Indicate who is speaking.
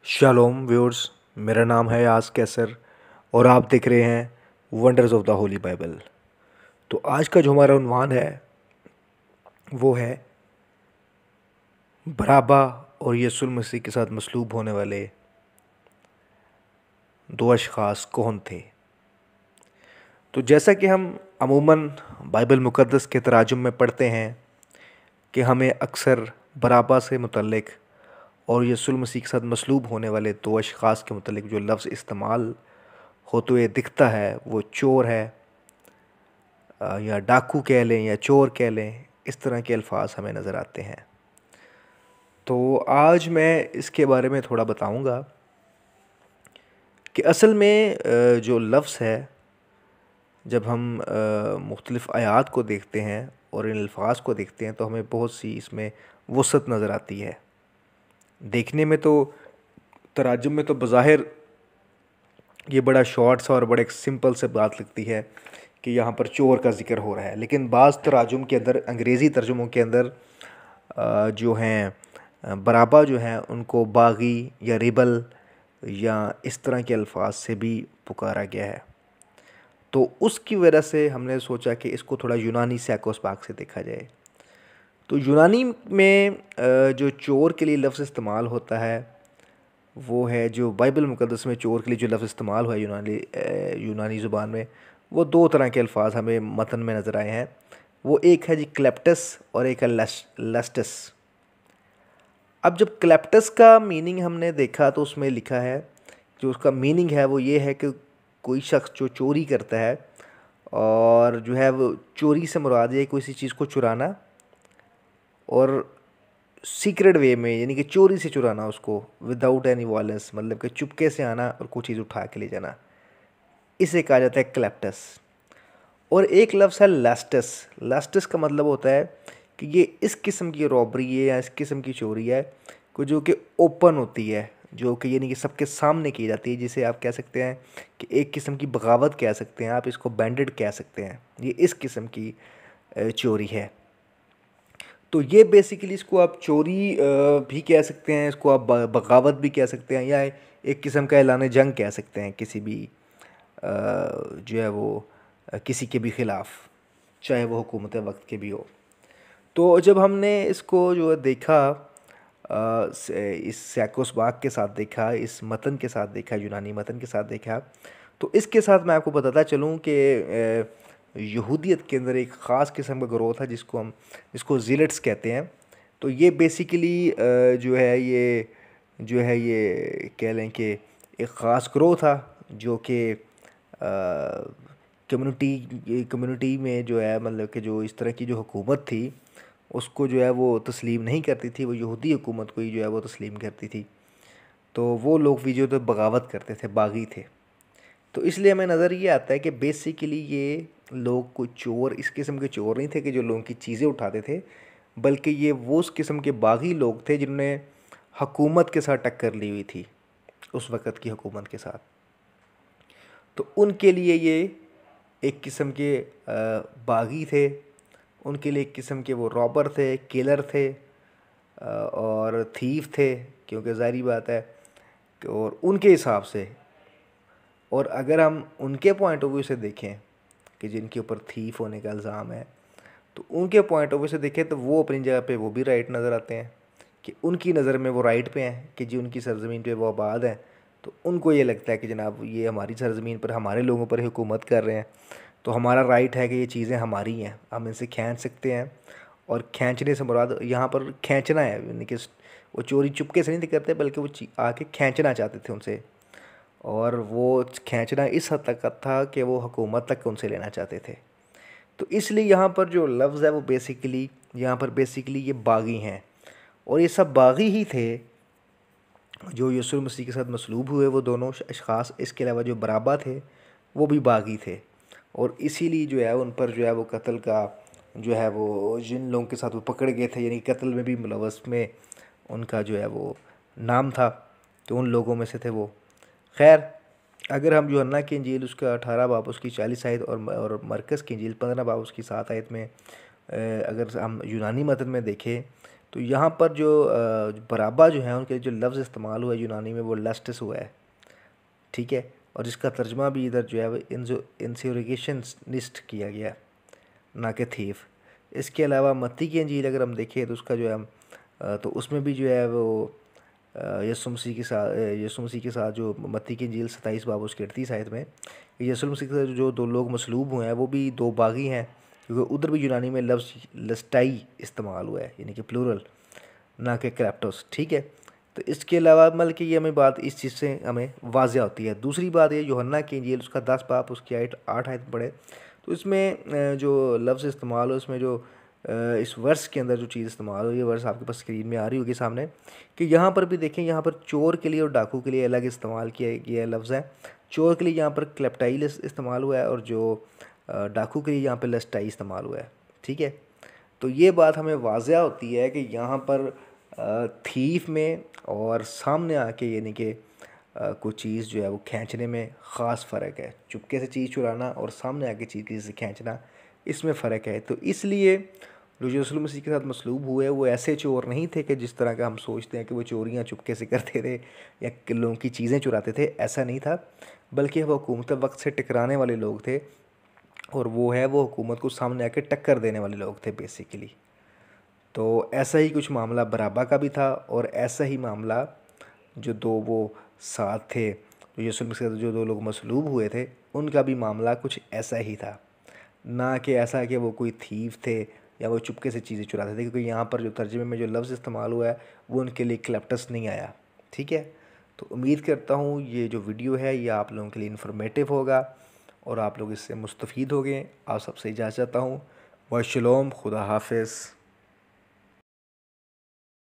Speaker 1: Shalom viewers. मेरा नाम है यास कैसर और आप देख रहे हैं wonders of the Holi Bible. तो आज का जो हमारा उन्वान है वो है बराबा और यीशु मसीह के साथ मसलूब होने वाले दो अशख़ास कौन थे। तो जैसा कि हम अमूमन बाइबल मुक़द्दस के तराजुम में पढ़ते हैं कि हमें अक्सर बराबा से मुतल्लिक़ और यीशु मसीह के साथ मसलूब होने वाले दो अशख़ास के मुतल्लिक़ जो लफ्ज़ इस्तेमाल होते हुए दिखता है वो चोर है, या डाकू कह लें या चोर कह लें, इस तरह के अल्फाज हमें नज़र आते हैं। तो आज मैं इसके बारे में थोड़ा बताऊंगा कि असल में जो लफ्ज़ है, जब हम मुख्तलिफ़ आयात को देखते हैं और इन अल्फाज को देखते हैं तो हमें बहुत सी इसमें वसअत नज़र आती है। देखने में तो तराजुम में तो बज़ाहिर ये बड़ा शॉर्ट सा और बड़े एक सिंपल से बात लगती है कि यहाँ पर चोर का ज़िक्र हो रहा है, लेकिन बाज़ तराजुम के अंदर, अंग्रेज़ी तर्जुमों के अंदर जो हैं बराबा जो हैं उनको बागी या रिबल या इस तरह के अल्फाज से भी पुकारा गया है। तो उसकी वजह से हमने सोचा कि इसको थोड़ा यूनानी सैकोस्पाक से देखा जाए। तो यूनानी में जो चोर के लिए लफ्ज़ इस्तेमाल होता है वो है, जो बाइबल मुक़द्दस में चोर के लिए जो लफ्ज़ इस्तेमाल हुआ है यूनानी ज़ुबान में, वो दो तरह के अल्फाज हमें मतन में नज़र आए हैं। वो एक है जी क्लेप्टस और एक है लस्टस। अब जब क्लेप्टस का मीनिंग हमने देखा तो उसमें लिखा है, जो उसका मीनिंग है वो ये है कि कोई शख्स जो चोरी करता है और जो है वो चोरी से मुराद है किसी चीज़ को चुराना और सीक्रेट वे में, यानी कि चोरी से चुराना उसको, विदाउट एनी वायलेंस, मतलब कि चुपके से आना और कुछ चीज़ उठा के ले जाना, इसे कहा जाता है क्लेप्टस। और एक लफ्ज़ है लास्टस। लास्टस का मतलब होता है कि ये इस किस्म की रॉबरी है या इस किस्म की चोरी है को जो कि ओपन होती है, जो कि यानी कि सबके सामने की जाती है, जिसे आप कह सकते हैं कि एक किस्म की बगावत कह सकते हैं, आप इसको बैंडेड कह सकते हैं। ये इस किस्म की चोरी है। तो ये बेसिकली इसको आप चोरी भी कह सकते हैं, इसको आप बगावत भी कह सकते हैं, या एक किस्म का ऐलान जंग कह सकते हैं किसी भी जो है वो किसी के भी ख़िलाफ़, चाहे वो हुकूमत वक्त के भी हो। तो जब हमने इसको जो है देखा, इस सैकोस्बाक के साथ देखा, इस मतन के साथ देखा, यूनानी मतन के साथ देखा, तो इसके साथ मैं आपको बताता चलूँ कि यहूदियत के अंदर एक ख़ास किस्म का ग्रोह था जिसको ज़िलट्स कहते हैं। तो ये बेसिकली जो है ये कह लें कि एक ख़ास ग्रोह था जो कि कम्युनिटी में जो है, मतलब कि जो इस तरह की जो हुकूमत थी उसको जो है वो तस्लीम नहीं करती थी, वो यहूदी हुकूमत को ही जो है वो तस्लीम करती थी। तो वो लोग भी जो थे बगावत करते थे, बागी थे। तो इसलिए हमें नज़र ये आता है कि बेसिकली ये लोग कोई चोर, इस किस्म के चोर नहीं थे कि जो लोगों की चीज़ें उठाते थे, बल्कि ये वो उस किस्म के बागी लोग थे जिन्होंने हुकूमत के साथ टक्कर ली हुई थी, उस वक़्त की हुकूमत के साथ। तो उनके लिए ये एक किस्म के बागी थे, उनके लिए एक किस्म के वो रॉबर थे, किलर थे, और थीफ थे, क्योंकि ज़ाहिर बात है। और उनके हिसाब से, और अगर हम उनके पॉइंट ऑफ व्यू से देखें कि जिनके ऊपर थीफ होने का इल्ज़ाम है, तो उनके पॉइंट ऑफ व्यू से देखें तो वो अपनी जगह पे वो भी राइट नज़र आते हैं, कि उनकी नज़र में वो राइट पे हैं कि जी उनकी सरज़मीन पे वो आबाद हैं। तो उनको ये लगता है कि जनाब ये हमारी सरज़मीन पर हमारे लोगों पर हुकूमत कर रहे हैं, तो हमारा राइट है कि ये चीज़ें हमारी हैं, हम इनसे खींच सकते हैं। और खींचने से मुराद यहाँ पर खींचना है, यानी कि वो चोरी चुपके से नहीं करते, बल्कि वो आके खींचना चाहते थे उनसे, और वो खींचना इस हद तक का था कि वो हुकूमत तक उनसे लेना चाहते थे। तो इसलिए यहाँ पर जो लफ्ज़ है वो बेसिकली, यहाँ पर बेसिकली ये बागी हैं, और ये सब बागी ही थे जो यीशु मसीह के साथ मसलूब हुए, वो दोनों अशख़ास। इसके अलावा जो बराबा थे वो भी बागी थे, और इसीलिए जो है उन पर जो है वो कत्ल का जो है वो, जिन लोगों के साथ वो पकड़ गए थे, यानी कत्ल में भी मुलव्वस में उनका जो है वो नाम था, तो उन लोगों में से थे वो। खैर, अगर हम यूहन्ना की इंजील उसका 18 बाब उसकी 40 आयत और मरकज़ की इंजील 15 बाब उसकी 7 आयत में अगर हम यूनानी मतन में देखें तो यहाँ पर जो बराबा जो है उनके जो लफ्ज़ इस्तेमाल हुआ है यूनानी में वो लस्टस हुआ है, ठीक है। और इसका तर्जमा भी इधर जो है वो इंस्योरिगेशनिस्ट किया गया, ना कि थीफ। इसके अलावा मत्ती की इंजील अगर हम देखें तो उसका जो है तो उसमें भी जो है वो यीशु मसीह के साथ जो मत्ती की इंजील 27 बाब उसके 38 आयत में यीशु मसीह के साथ जो दो लोग मसलूब हुए हैं वो भी दो बागी हैं, क्योंकि उधर भी यूनानी में लफ्ज़ लस्टाई इस्तेमाल हुआ है, यानी कि प्लूरल, ना कि क्रेप्टोस, ठीक है। तो इसके अलावा मतलब कि ये हमें बात इस चीज़ से हमें वाज़ह होती है। दूसरी बात ये यूहन्ना की इंजील उसका 10 बाब उसकी 8 आयत पढ़े तो इसमें जो लफ्ज़ इस्तेमाल हो, इसमें जो इस वर्स के अंदर जो चीज़ इस्तेमाल हो, ये वर्स आपके पास स्क्रीन में आ रही होगी सामने, कि यहाँ पर भी देखें, यहाँ पर चोर के लिए और डाकू के लिए अलग इस्तेमाल किया गया लफ्ज़ है। चोर के लिए यहाँ पर क्लेप्टाइल इस्तेमाल हुआ है और जो डाकू के लिए यहाँ पर लस्टाई इस्तेमाल हुआ है, ठीक है। तो ये बात हमें वाज़ह होती है कि यहाँ पर थीफ में और सामने आके यानी कि कोई चीज़ जो है वो खींचने में ख़ास फ़र्क है। चुपके से चीज़ चुराना और सामने आके चीज़ किसी से खींचना, इसमें फ़र्क है। तो इसलिए जो यीशु मसीह के साथ मसलूब हुए वो ऐसे चोर नहीं थे कि जिस तरह का हम सोचते हैं कि वो चोरियां चुपके से करते थे या लोगों की चीज़ें चुराते थे, ऐसा नहीं था। बल्कि वो हुकूमत वक्त से टकराने वाले लोग थे और वो हुकूमत को सामने आके टक्कर देने वाले लोग थे बेसिकली। तो ऐसा ही कुछ मामला बराबा का भी था और ऐसा ही मामला जो दो वो साथ थे, जो यीशु मसीह के साथ जो दो लोग मसलूब हुए थे, उनका भी मामला कुछ ऐसा ही था। ना कि ऐसा कि वो कोई थीफ थे या वो चुपके से चीज़ें चुराते थे, क्योंकि यहाँ पर जो तर्जुमे में जो लफ्ज़ इस्तेमाल हुआ है वो उनके लिए क्लेप्टस नहीं आया, ठीक है। तो उम्मीद करता हूँ ये जो वीडियो है ये आप लोगों के लिए इन्फॉर्मेटिव होगा और आप लोग इससे मुस्तफ़ीद होंगे। आप सबसे इजाज़त चाहता हूँ। व शलोम, खुदा हाफिज़।